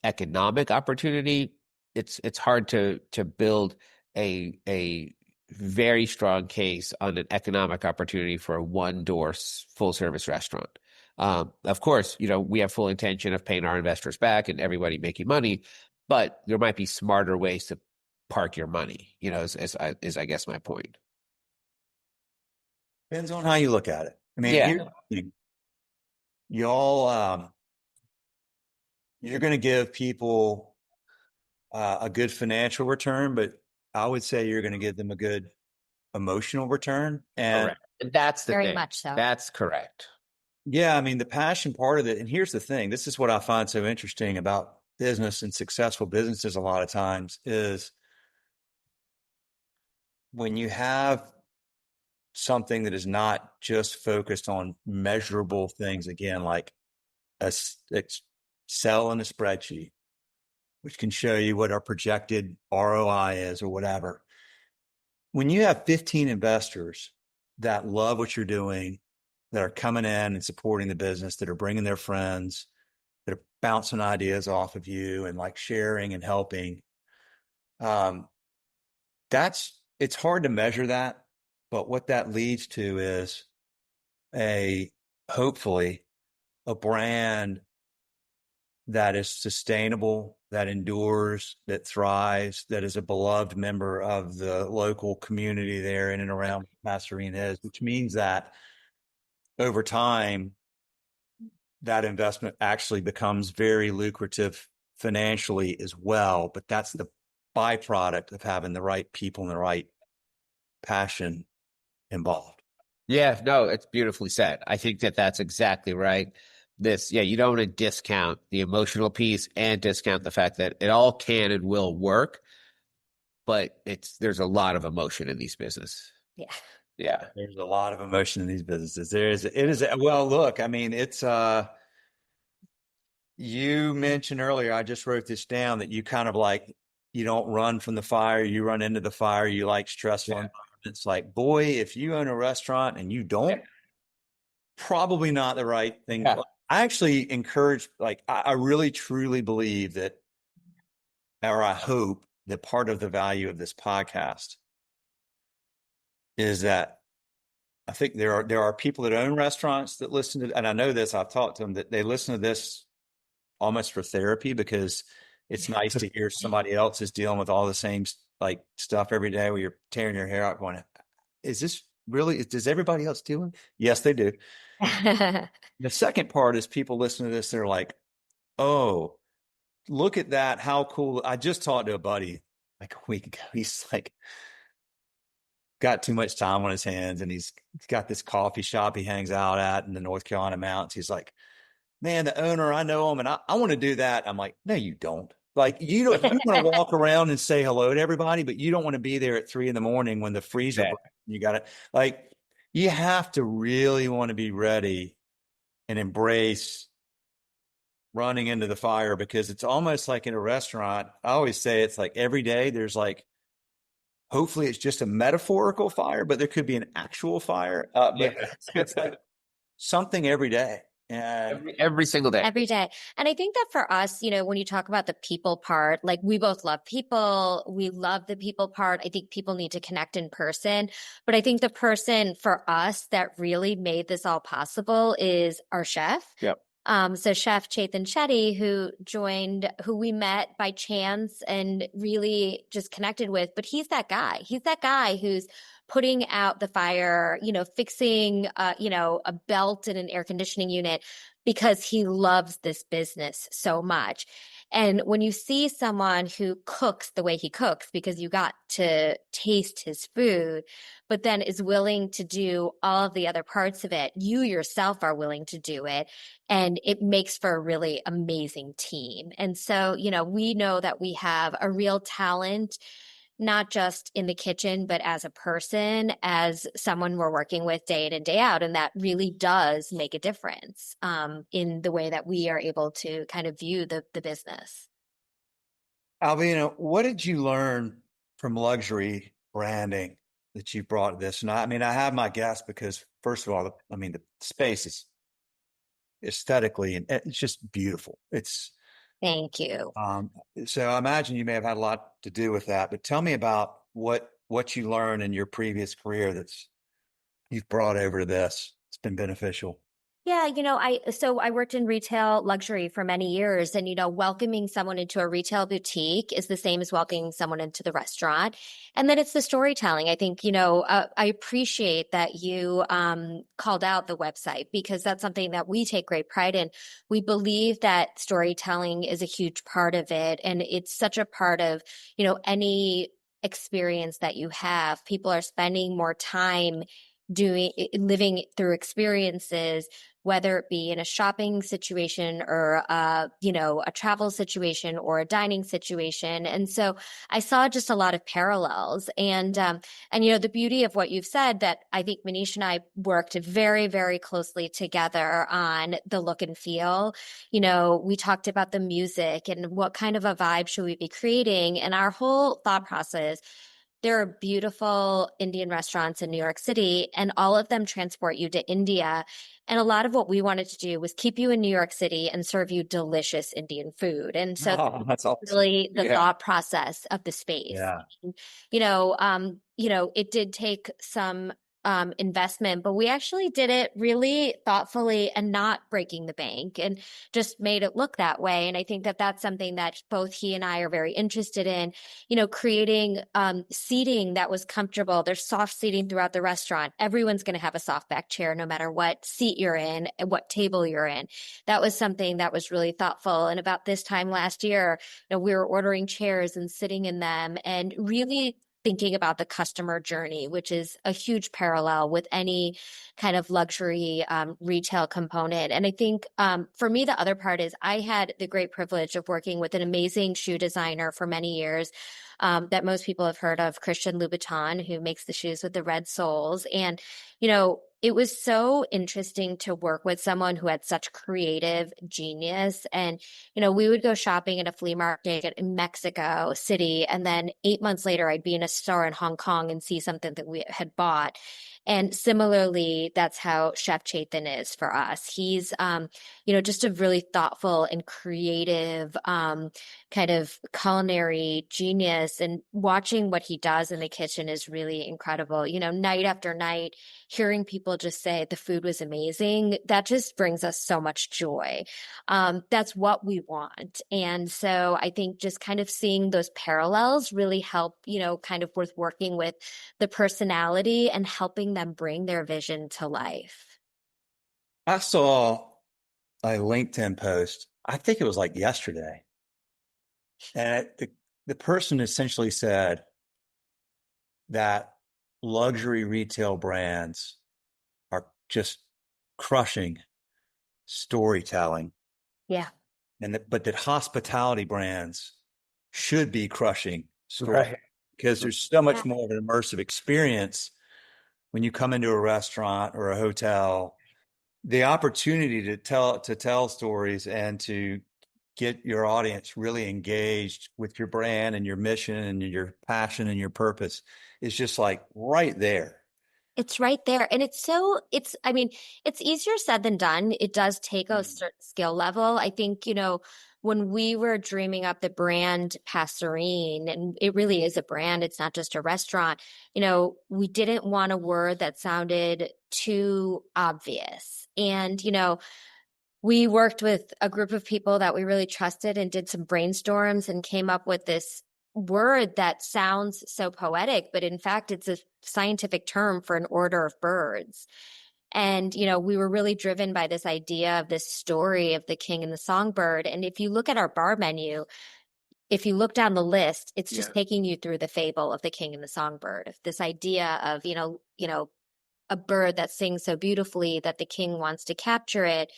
economic opportunity, it's hard to build a very strong case on an economic opportunity for a one-door full-service restaurant. Of course, we have full intention of paying our investors back and everybody making money, but there might be smarter ways to park your money, is I guess my point. Depends on how you look at it. I mean, yeah. Y'all, you're going to give people a good financial return, but I would say you're going to give them a good emotional return. And that's the very thing. much so. That's correct. Yeah, I mean, the passion part of it. And here's the thing. This is what I find so interesting about business and successful businesses a lot of times is when you have something that is not just focused on measurable things, again, like a Excel in a spreadsheet, which can show you what our projected ROI is or whatever. When you have 15 investors that love what you're doing, that are coming in and supporting the business, that are bringing their friends, that are bouncing ideas off of you and like sharing and helping, it's hard to measure that. But what that leads to is hopefully a brand that is sustainable, that endures, that thrives, that is a beloved member of the local community there in and around Passerine is, which means that over time, that investment actually becomes very lucrative financially as well. But that's the byproduct of having the right people and the right passion involved. Yeah, no, it's beautifully said. I think that's exactly right. You don't want to discount the emotional piece and discount the fact that it all can and will work, but there's a lot of emotion in these businesses. Yeah. Yeah. There's a lot of emotion in these businesses. Well, look, I mean, you mentioned earlier, I just wrote this down, that you kind of like, you don't run from the fire, you run into the fire, you like stressful environments. Like, boy, if you own a restaurant and you don't, probably not the right thing. Yeah. I actually encourage, I really truly believe that, or I hope that part of the value of this podcast is that I think there are people that own restaurants that listen to, and I know this, I've talked to them, that they listen to this almost for therapy, because it's nice to hear somebody else is dealing with all the same stuff every day where you're tearing your hair out going, is this really, does everybody else do it? Yes, they do. The second part is people listen to this, they're like, oh, look at that. How cool. I just talked to a buddy like a week ago. He's like, got too much time on his hands, and he's got this coffee shop he hangs out at in the North Carolina mountains. He's like, man, the owner, I know him, and I want to do that. I'm like, no, you don't. Like, you want to walk around and say hello to everybody, but you don't want to be there at 3 a.m. when the freezer, you got it. Like, you have to really want to be ready and embrace running into the fire, because it's almost like in a restaurant. I always say it's like every day there's like, hopefully it's just a metaphorical fire, but there could be an actual fire. But it's like something every day. And Every single day. Every day. And I think that for us, when you talk about the people part, like we both love people, we love the people part. I think people need to connect in person. But I think the person for us that really made this all possible is our chef. Yep. So Chef Chetan Shetty, who we met by chance and really just connected with, but he's that guy. He's that guy who's putting out the fire, fixing, a belt in an air conditioning unit because he loves this business so much. And when you see someone who cooks the way he cooks, because you got to taste his food, but then is willing to do all of the other parts of it, you yourself are willing to do it. And it makes for a really amazing team. And so, we know that we have a real talent, not just in the kitchen, but as a person, as someone we're working with day in and day out. And that really does make a difference in the way that we are able to kind of view the business. Alvina, what did you learn from luxury branding that you brought to this? And I have my guess, because first of all, the space is aesthetically, and it's just beautiful. Thank you. So I imagine you may have had a lot to do with that, but tell me about what you learned in your previous career that's you've brought over to this. It's been beneficial. Yeah, I worked in retail luxury for many years, and welcoming someone into a retail boutique is the same as welcoming someone into the restaurant. And then it's the storytelling. I think, I appreciate that you called out the website, because that's something that we take great pride in. We believe that storytelling is a huge part of it, and it's such a part of, any experience that you have. People are spending more time living through experiences, whether it be in a shopping situation or a travel situation or a dining situation. And so I saw just a lot of parallels. And the beauty of what you've said, that I think Maneesh and I worked very, very closely together on the look and feel. We talked about the music and what kind of a vibe should we be creating. And our whole thought process, there are beautiful Indian restaurants in New York City, and all of them transport you to India. And a lot of what we wanted to do was keep you in New York City and serve you delicious Indian food. And so that's awesome. Really the thought process of the space. Yeah. It did take some investment, but we actually did it really thoughtfully and not breaking the bank, and just made it look that way. And I think that that's something that both he and I are very interested in, creating seating that was comfortable. There's soft seating throughout the restaurant. Everyone's going to have a soft back chair, no matter what seat you're in and what table you're in. That was something that was really thoughtful. And about this time last year, we were ordering chairs and sitting in them, and really thinking about the customer journey, which is a huge parallel with any kind of luxury retail component. And I think for me, the other part is I had the great privilege of working with an amazing shoe designer for many years that most people have heard of, Christian Louboutin, who makes the shoes with the red soles. And, it was so interesting to work with someone who had such creative genius. And, we would go shopping at a flea market in Mexico City, and then 8 months later, I'd be in a store in Hong Kong and see something that we had bought. And similarly, that's how Chef Chetan is for us. He's, just a really thoughtful and creative kind of culinary genius. And watching what he does in the kitchen is really incredible. Night after night, hearing people just say the food was amazing, that just brings us so much joy. That's what we want. And so I think just kind of seeing those parallels really help, kind of with working with the personality and helping them bring their vision to life. I saw a LinkedIn post, I think it was like yesterday. And the person essentially said that luxury retail brands are just crushing storytelling. Yeah. But that hospitality brands should be crushing story, because there's so much more of an immersive experience when you come into a restaurant or a hotel, the opportunity to tell stories and to get your audience really engaged with your brand and your mission and your passion and your purpose is just like right there. It's right there. And I mean, it's easier said than done. It does take a certain skill level. I think, when we were dreaming up the brand Passerine, and it really is a brand, it's not just a restaurant, we didn't want a word that sounded too obvious. And, we worked with a group of people that we really trusted and did some brainstorms and came up with this word that sounds so poetic, but in fact, it's a scientific term for an order of birds. And, we were really driven by this idea of this story of the king and the songbird. And if you look at our bar menu, if you look down the list, it's just taking you through the fable of the king and the songbird, this idea of, a bird that sings so beautifully that the king wants to capture it,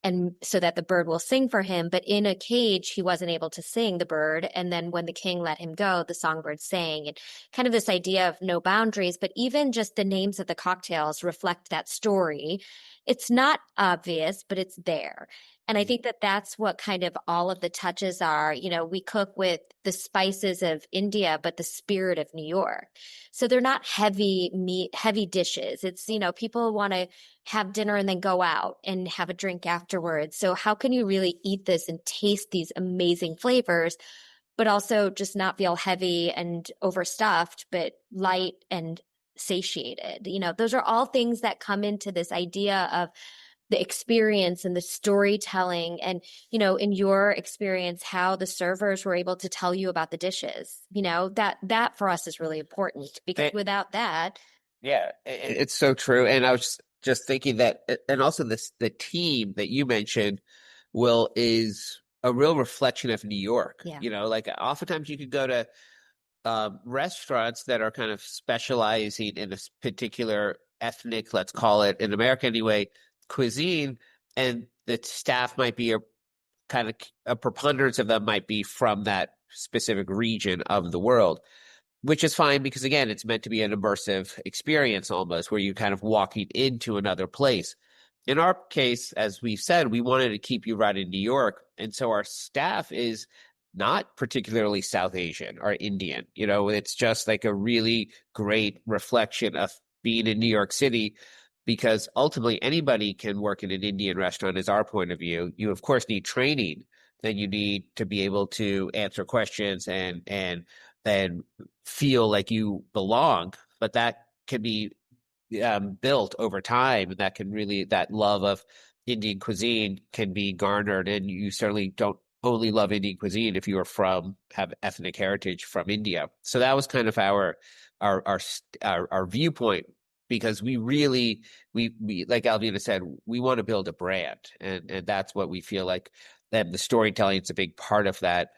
and so that the bird will sing for him. But in a cage, he wasn't able to sing, the bird. And then when the king let him go, the songbird sang. And kind of this idea of no boundaries, but even just the names of the cocktails reflect that story. It's not obvious, but it's there. And I think that that's what kind of all of the touches are. We cook with the spices of India, but the spirit of New York. So they're not heavy dishes. It's, people want to have dinner and then go out and have a drink afterwards. So how can you really eat this and taste these amazing flavors, but also just not feel heavy and overstuffed, but light and satiated? Those are all things that come into this idea of the experience and the storytelling, and in your experience, how the servers were able to tell you about the dishes. That for us is really important, because without that, it's so true. And I was just thinking that, and also the team that you mentioned, Will, is a real reflection of New York. Like oftentimes you could go to restaurants that are kind of specializing in a particular ethnic, let's call it in America anyway, cuisine, and the staff might be a preponderance of them might be from that specific region of the world, which is fine because, again, it's meant to be an immersive experience almost, where you're kind of walking into another place. In our case, as we've said, we wanted to keep you right in New York, and so our staff is not particularly South Asian or Indian. It's just like a really great reflection of being in New York City, because ultimately anybody can work in an Indian restaurant is our point of view. You, of course, need training. Then you need to be able to answer questions and feel like you belong. But that can be built over time, and that love of Indian cuisine can be garnered. And you certainly don't only love Indian cuisine if you have ethnic heritage from India. So that was kind of our viewpoint, because we really, like Alvina said, we want to build a brand, and that's what we feel like. And the storytelling is a big part of that,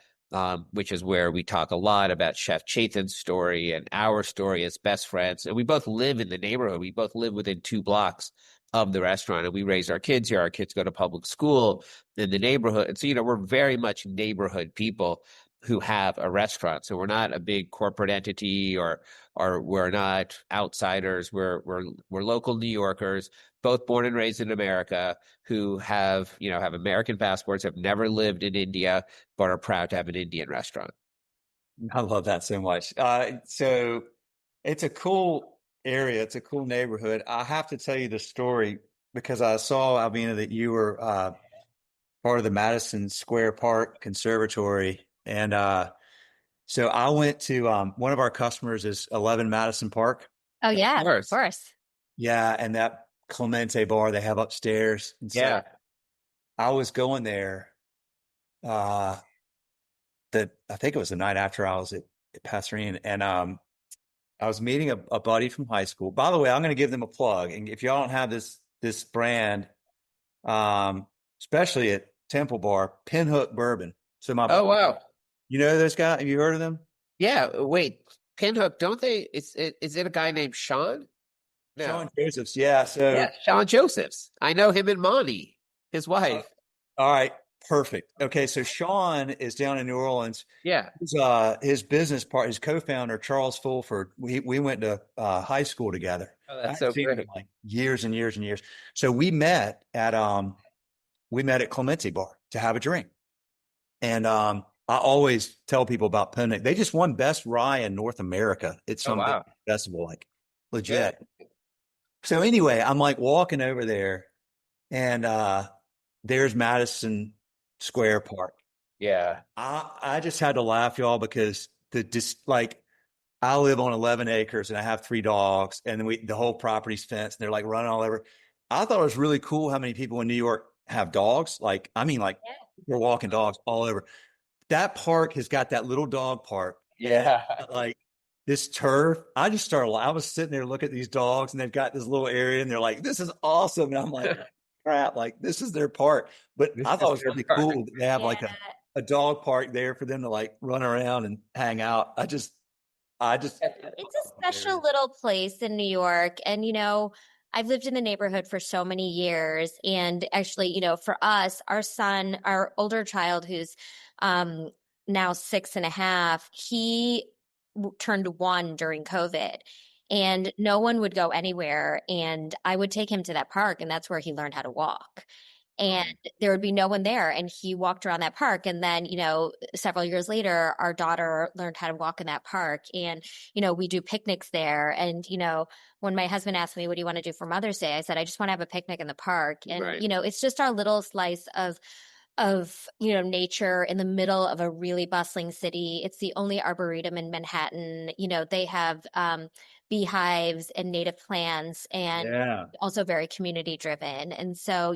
which is where we talk a lot about Chef Chetan's story and our story as best friends. And we both live in the neighborhood. We both live within 2 blocks of the restaurant, and we raise our kids here. Our kids go to public school in the neighborhood. And so, we're very much neighborhood people who have a restaurant. So we're not a big corporate entity, or we're not outsiders. We're local New Yorkers, both born and raised in America, who have American passports, have never lived in India, but are proud to have an Indian restaurant. I love that so much. So it's a cool area. It's a cool neighborhood. I have to tell you the story because I saw, Alvina, that you were part of the Madison Square Park Conservatory. And so I went to one of our customers is 11 Madison Park. Oh, yeah, of course. Yeah. And that Clemente bar they have upstairs. And so I was going there. I think it was the night after I was at Passerine, and I was meeting a buddy from high school. By the way, I'm going to give them a plug. And if y'all don't have this brand, especially at Temple Bar, Pinhook Bourbon. So oh wow, those guys? Have you heard of them? Yeah. Wait, Pinhook, don't they? Is it a guy named Sean? No. Sean Josephs. Yeah. So Sean Josephs. I know him and Monty, his wife. All right. Perfect. Okay, so Sean is down in New Orleans. Yeah. His business part, his co-founder Charles Fulford. We went to high school together. Oh, I that's hadn't so seen him in great. like years and years and years. So we met at Clemente Bar to have a drink, and I always tell people about Ponic. They just won Best Rye in North America at Oh, some big wow. festival, like Good. legit. So anyway, I'm like walking over there, and there's Madison Square Park. Yeah. I just had to laugh, y'all, because like I live on 11 acres and I have 3 dogs, and then the whole property's fenced, and they're like running all over. I thought it was really cool how many people in New York have dogs. Like, I mean, like we're walking dogs all over. That park has got that little dog park, and Yeah. like this turf. I just started. I was sitting there looking at these dogs, and they've got this little area, and they're like, "This is awesome." And I'm like, "Crap!" Like this is their park. But This I thought is it was your really part. cool that they have Yeah. like a dog park there for them to like run around and hang out. I just It's a special little place in New York. And, I've lived in the neighborhood for so many years. And actually, for us, our son, our older child, who's um, now 6.5, he turned 1 during COVID. And no one would go anywhere. And I would take him to that park, and that's where he learned how to walk. And there would be no one there. And he walked around that park. And then, several years later, our daughter learned how to walk in that park. And, we do picnics there. And, when my husband asked me, what do you want to do for Mother's Day? I said, I just want to have a picnic in the park. And, Right. it's just our little slice of nature in the middle of a really bustling city. It's the only arboretum in Manhattan. They have beehives and native plants, and yeah. also very community driven. And so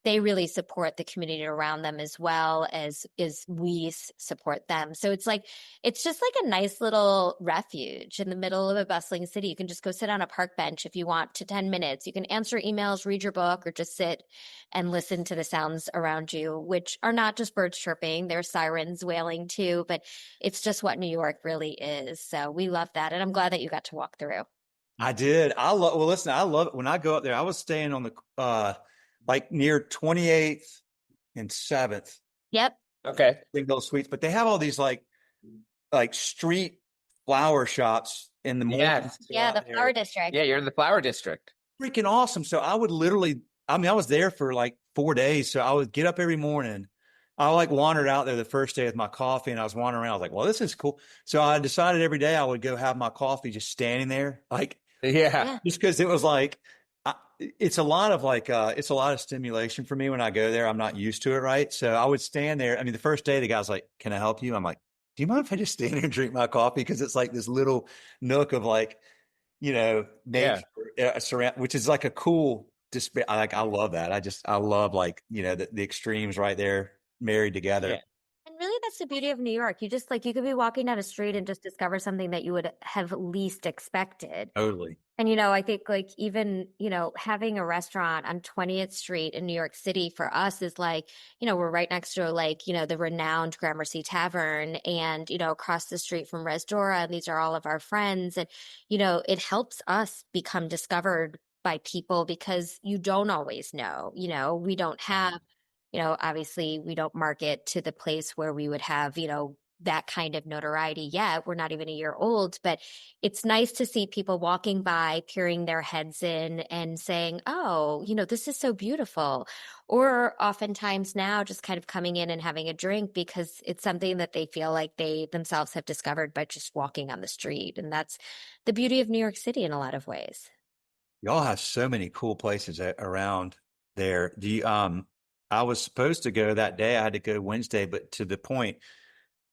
they really support the community around them as well as we support them. So it's just like a nice little refuge in the middle of a bustling city. You can just go sit on a park bench if you want to 10 minutes. You can answer emails, read your book, or just sit and listen to the sounds around you, which are not just birds chirping, there's sirens wailing too, but it's just what New York really is. So we love that. And I'm glad that you got to walk through. I did. Well, listen, I love it. When I go up there, I was staying on the like near 28th and 7th. Yep. Okay. Single suites, but they have all these like street flower shops in the morning. Yes. Yeah, the flower district. Yeah, you're in the flower district. Freaking awesome. So I would literally, I was there for like 4 days. So I would get up every morning. I like wandered out there the first day with my coffee, and I was wandering around. I was like, well, this is cool. So I decided every day I would go have my coffee just standing there. Like, Yeah. just because it was like, it's a lot of it's a lot of stimulation for me when I go there. I'm not used to it, right? So I would stand there. I mean, the first day the guy's like, "Can I help you?" I'm like, "Do you mind if I just stand here and drink my coffee?" Because it's like this little nook of like, nature surround, which is like a cool. I love that. I love like the extremes right there married together. Yeah. And really, that's the beauty of New York. You just you could be walking down a street and just discover something that you would have least expected. Totally. And, I think even, having a restaurant on 20th Street in New York City for us is we're right next to the renowned Gramercy Tavern, and, across the street from Res Dora. And these are all of our friends. And, it helps us become discovered by people because you don't always know, we don't have, obviously we don't market to the place where we would have, that kind of notoriety yet. We're not even a year old, but it's nice to see people walking by, peering their heads in and saying, oh, this is so beautiful. Or oftentimes now just kind of coming in and having a drink because it's something that they feel like they themselves have discovered by just walking on the street. And that's the beauty of New York City in a lot of ways. Y'all have so many cool places around there. Do you, I was supposed to go that day. I had to go Wednesday, but to the point,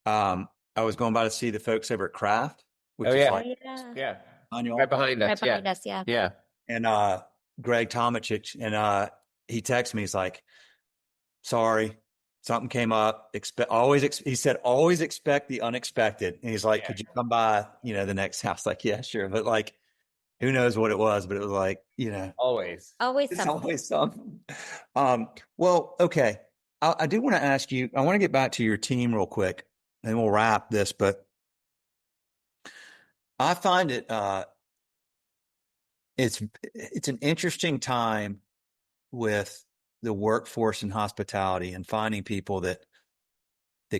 I was going by to see the folks over at Kraft, which is like Yeah. on y'all. Right behind us. Right behind us, yeah. Yeah. And Greg Tomachich, and he texted me. He's like, "Sorry, something came up. He said, always expect the unexpected." And he's like, "Could you come by, the next house?" Like, yeah, sure. But like, who knows what it was? But it was like, Always. Always it's something. always something. Well, okay. I do want to ask you. I want to get back to your team real quick, and we'll wrap this. But I find it it's an interesting time with the workforce in hospitality and finding people that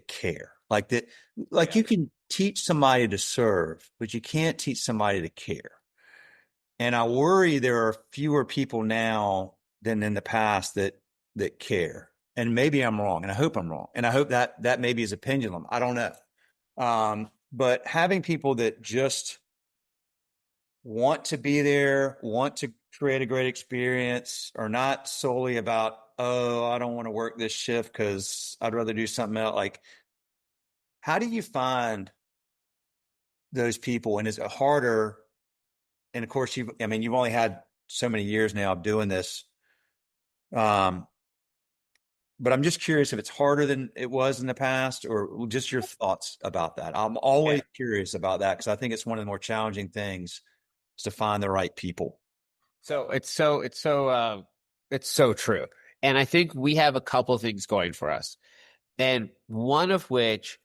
care, like that. Like you can teach somebody to serve, but you can't teach somebody to care. And I worry there are fewer people now than in the past that care. And maybe I'm wrong, and I hope I'm wrong, and I hope that maybe is a pendulum. I don't know. But having people that just want to be there, want to create a great experience, are not solely about, oh, I don't want to work this shift because I'd rather do something else. Like, how do you find those people? And is it harder? And of course, you've only had so many years now of doing this. But I'm just curious if it's harder than it was in the past, or just your thoughts about that. I'm always curious about that because I think it's one of the more challenging things is to find the right people. So it's so true. And I think we have a couple things going for us. And one of which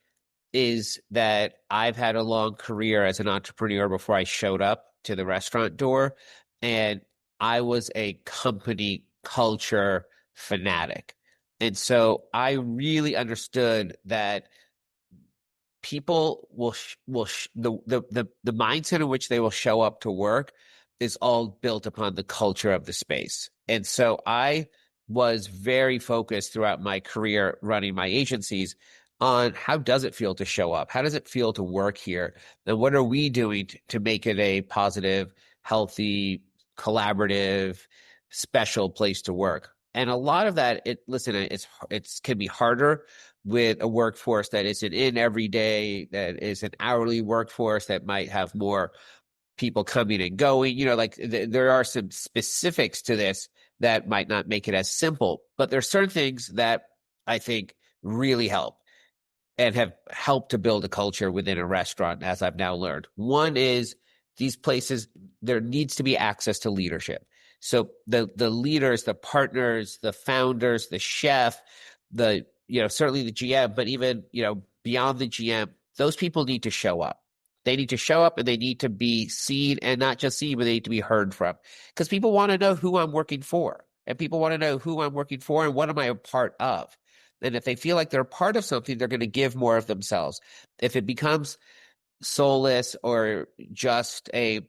is that I've had a long career as an entrepreneur before I showed up to the restaurant door. And I was a company culture fanatic. And so I really understood that people the mindset in which they will show up to work is all built upon the culture of the space. And so I was very focused throughout my career running my agencies on how does it feel to show up? How does it feel to work here? And what are we doing to make it a positive, healthy, collaborative, special place to work? And a lot of that, it can be harder with a workforce that isn't in every day, that is an hourly workforce that might have more people coming and going. There are some specifics to this that might not make it as simple, but there's certain things that I think really help and have helped to build a culture within a restaurant, as I've now learned. One is these places, there needs to be access to leadership. So the leaders, the partners, the founders, the chef, certainly the GM, but even, beyond the GM, those people need to show up. They need to show up and they need to be seen, and not just seen, but they need to be heard from. Because people want to know who I'm working for, and people want to know who I'm working for and what am I a part of. And if they feel like they're a part of something, they're going to give more of themselves. If it becomes soulless or just a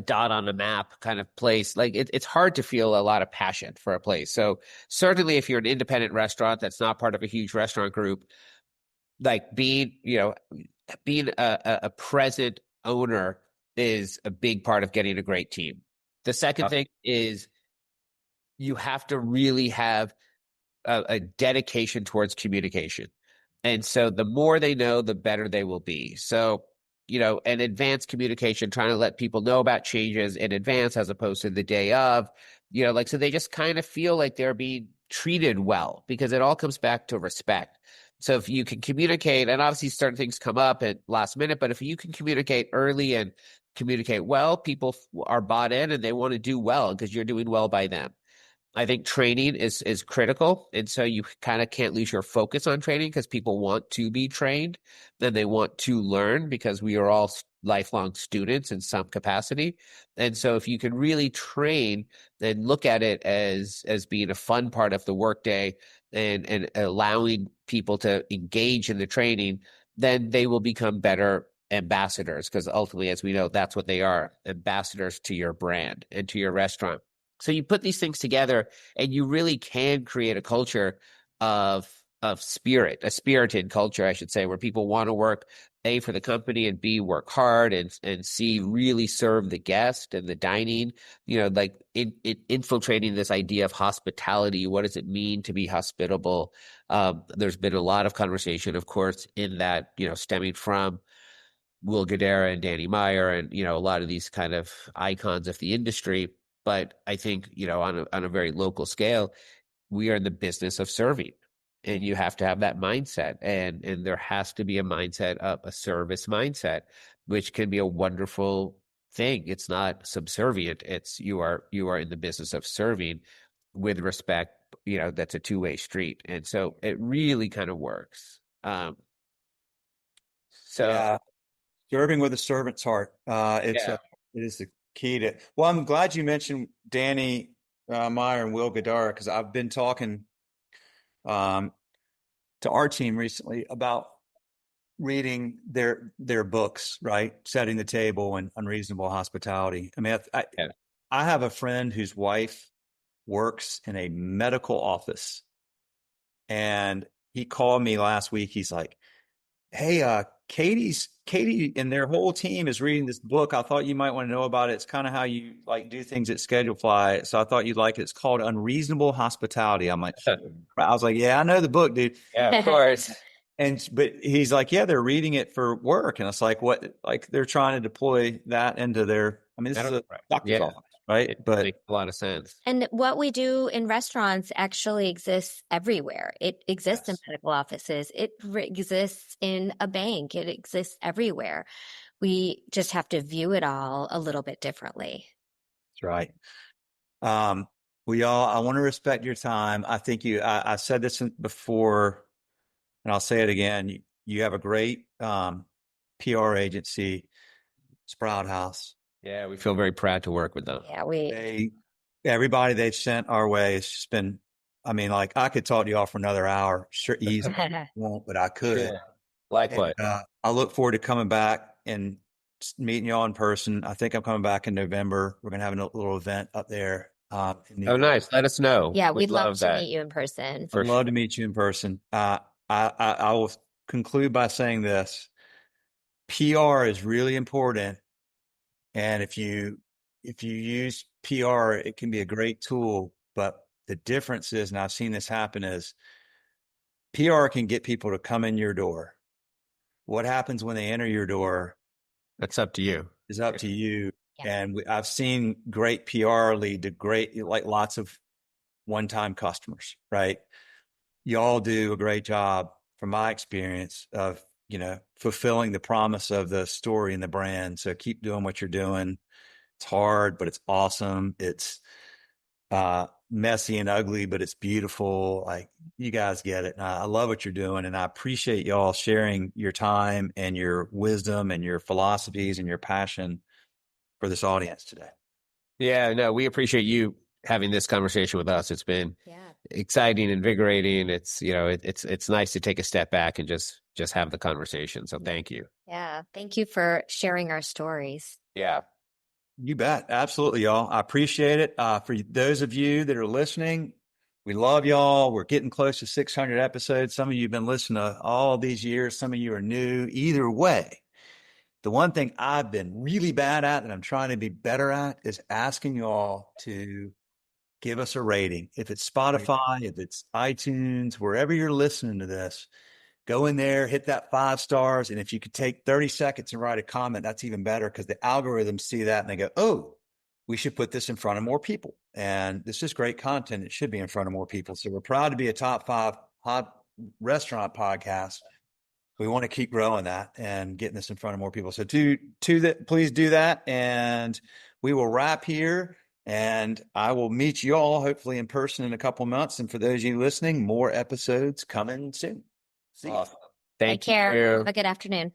dot on a map kind of place, like it's hard to feel a lot of passion for a place. So certainly if you're an independent restaurant that's not part of a huge restaurant group, like being a present owner is a big part of getting a great team. The second thing is you have to really have a dedication towards communication. And so the more they know, the better they will be. So, an advanced communication, trying to let people know about changes in advance as opposed to the day of, so they just kind of feel like they're being treated well, because it all comes back to respect. So if you can communicate, and obviously certain things come up at last minute, but if you can communicate early and communicate well, people are bought in and they want to do well because you're doing well by them. I think training is critical. And so you kind of can't lose your focus on training because people want to be trained. Then they want to learn because we are all lifelong students in some capacity. And so if you can really train and look at it as being a fun part of the workday and allowing people to engage in the training, then they will become better ambassadors, because ultimately, as we know, that's what they are, ambassadors to your brand and to your restaurant. So you put these things together and you really can create a culture of spirit, a spirited culture, I should say, where people want to work, A, for the company, and B, work hard, and C, really serve the guest and the dining, like infiltrating this idea of hospitality. What does it mean to be hospitable? There's been a lot of conversation, of course, in that, stemming from Will Guidara and Danny Meyer and, a lot of these kind of icons of the industry. But I think, on a very local scale, we are in the business of serving, and you have to have that mindset. And there has to be a mindset of a service mindset, which can be a wonderful thing. It's not subservient. It's you are in the business of serving with respect. That's a two-way street. And so it really kind of works. Serving with a servant's heart. It is the key to. Well, I'm glad you mentioned Danny Meyer and Will Gadara, because I've been talking to our team recently about reading their books, right? Setting the Table and Unreasonable Hospitality. I mean, I have a friend whose wife works in a medical office, and he called me last week. He's like, "Hey, Katie and their whole team is reading this book. I thought you might want to know about it. It's kind of how you like do things at Schedulefly. So I thought you'd like it. It's called Unreasonable Hospitality." I'm like, I was like, "Yeah, I know the book, dude." Yeah, of course. But he's like, "Yeah, they're reading it for work." And it's like, what? Like they're trying to deploy that into their, I mean, this is a doctor's office, right? It But makes a lot of sense. And what we do in restaurants actually exists everywhere. It exists in medical offices. It exists in a bank. It exists everywhere. We just have to view it all a little bit differently. That's right. Y'all, I want to respect your time. I think I said this before, and I'll say it again. You have a great PR agency, Sprout House. Yeah, we feel very proud to work with them. Yeah, everybody they've sent our way, it's just been, I mean, like I could talk to y'all for another hour, sure, easy, won't, but I could. Yeah. Likewise. I look forward to coming back and meeting y'all in person. I think I'm coming back in November. We're gonna have a little event up there. Oh, nice. Let us know. Yeah, we'd love to meet you in person. I'd love to meet you in person. I will conclude by saying this: PR is really important, and if you use PR, it can be a great tool. But the difference is, and I've seen this happen, is PR can get people to come in your door. What happens when they enter your door? That's up to you. Is up to you. Yeah. And I've seen great PR lead to great, like lots of one-time customers, right? Y'all do a great job, from my experience, of, fulfilling the promise of the story and the brand. So keep doing what you're doing. It's hard, but it's awesome. It's messy and ugly, but it's beautiful. Like, you guys get it. And I love what you're doing. And I appreciate y'all sharing your time and your wisdom and your philosophies and your passion for this audience today. Yeah, no, we appreciate you having this conversation with us. It's been exciting, invigorating. It's, it's nice to take a step back and just have the conversation. So thank you. Yeah. Thank you for sharing our stories. Yeah. You bet. Absolutely, y'all. I appreciate it. For those of you that are listening, we love y'all. We're getting close to 600 episodes. Some of you have been listening to all these years. Some of you are new. Either way, the one thing I've been really bad at and I'm trying to be better at is asking y'all to give us a rating. If it's Spotify, if it's iTunes, wherever you're listening to this, go in there, hit that 5 stars. And if you could take 30 seconds and write a comment, that's even better, because the algorithms see that and they go, "Oh, we should put this in front of more people." And this is great content. It should be in front of more people. So we're proud to be a top 5 hot restaurant podcast. We want to keep growing that and getting this in front of more people. So please do that. And we will wrap here. And I will meet you all hopefully in person in a couple months. And for those of you listening, more episodes coming soon. See you. Awesome. Take care. Have a good afternoon.